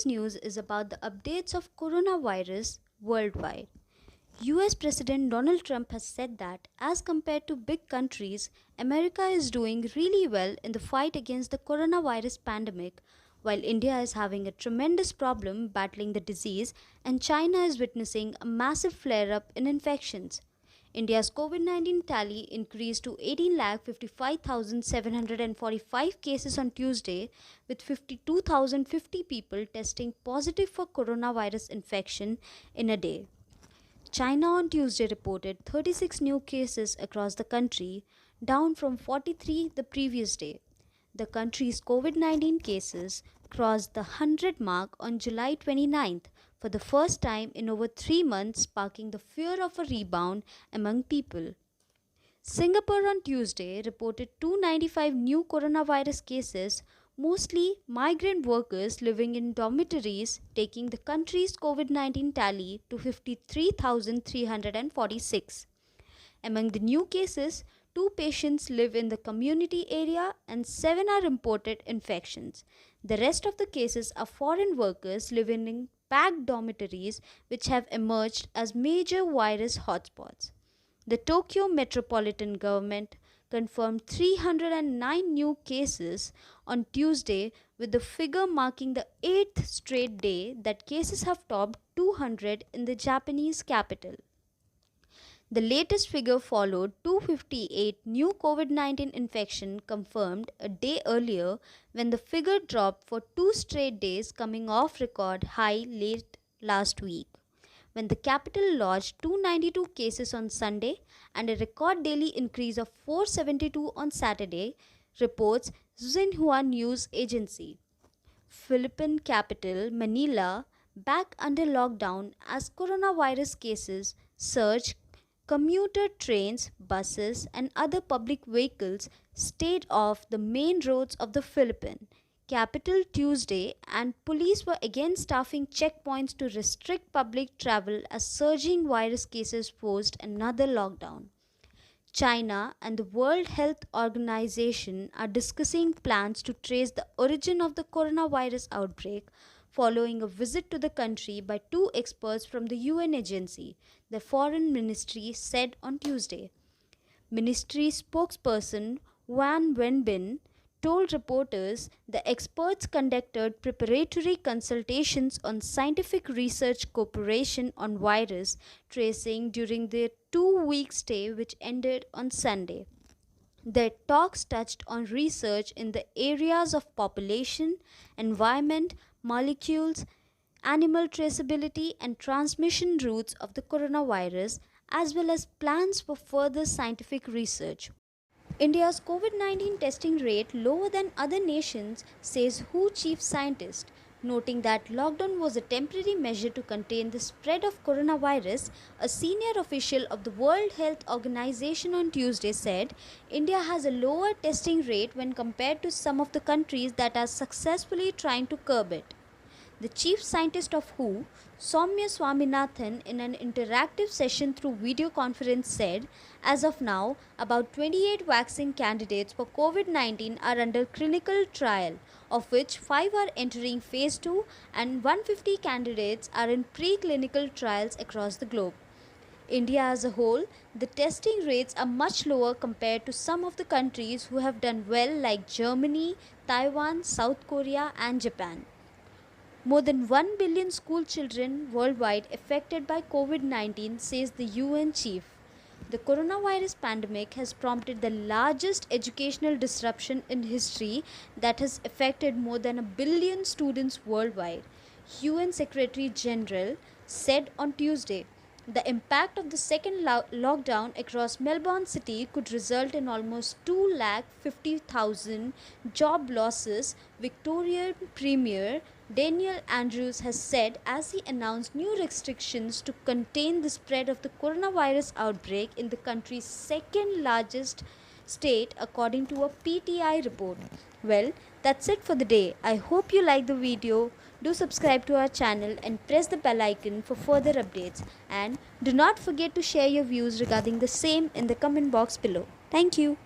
Today's news is about the updates of coronavirus worldwide. US President Donald Trump has said that, as compared to big countries, America is doing really well in the fight against the coronavirus pandemic, while India is having a tremendous problem battling the disease and China is witnessing a massive flare up in infections. India's COVID 19 tally increased to 18,55,745 cases on Tuesday, with 52,050 people testing positive for coronavirus infection in a day. China on Tuesday reported 36 new cases across the country, down from 43 the previous day. The country's COVID 19 cases crossed the 100 mark on July 29th for the first time in over 3 months, sparking the fear of a rebound among people. Singapore on Tuesday reported 295 new coronavirus cases, mostly migrant workers living in dormitories, taking the country's COVID 19 tally to 53,346. Among the new cases, 2 patients live in the community area and 7 are imported infections. The rest of the cases are foreign workers living in packed dormitories, which have emerged as major virus hotspots. The Tokyo Metropolitan Government confirmed 309 new cases on Tuesday, with the figure marking the 8th straight day that cases have topped 200 in the Japanese capital. The latest figure followed 258 new COVID 19 infection confirmed a day earlier, when the figure dropped for 2 straight days, coming off record high late last week, when the capital lodged 292 cases on Sunday and a record daily increase of 472 on Saturday, reports Xinhua News Agency. Philippine capital Manila back under lockdown as coronavirus cases surged. Commuter trains, buses, and other public vehicles stayed off the main roads of the Philippine capital Tuesday, and police were again staffing checkpoints to restrict public travel as surging virus cases forced another lockdown. China and the World Health Organization are discussing plans to trace the origin of the coronavirus outbreak following a visit to the country by 2 experts from the UN agency, the Foreign Ministry said on Tuesday. Ministry spokesperson Wang Wenbin told reporters the experts conducted preparatory consultations on scientific research cooperation on virus tracing during their 2-week stay, which ended on Sunday. Their talks touched on research in the areas of population, environment, molecules, animal traceability, and transmission routes of the coronavirus, as well as plans for further scientific research. India's COVID 19 testing rate lower than other nations, says WHO chief scientist, noting that lockdown was a temporary measure to contain the spread of coronavirus. A senior official of the World Health Organization on Tuesday said India has a lower testing rate when compared to some of the countries that are successfully trying to curb it. The chief scientist of WHO, Soumya Swaminathan, in an interactive session through video conference said, as of now, about 28 vaccine candidates for COVID 19 are under clinical trial, of which 5 are entering phase 2 and 150 candidates are in preclinical trials across the globe. India as a whole, the testing rates are much lower compared to some of the countries who have done well, like Germany, Taiwan, South Korea, and Japan. More than 1 billion school children worldwide affected by COVID 19, says the UN chief. The coronavirus pandemic has prompted the largest educational disruption in history that has affected more than 1 billion students worldwide, UN Secretary General said on Tuesday. The impact of the second lockdown across Melbourne City could result in almost 250,000 job losses, Victorian Premier Daniel Andrews has said as he announced new restrictions to contain the spread of the coronavirus outbreak in the country's second largest state, according to a PTI report. Well, that's it for the day. I hope you like the video. Do subscribe to our channel and press the bell icon for further updates. And do not forget to share your views regarding the same in the comment box below. Thank you.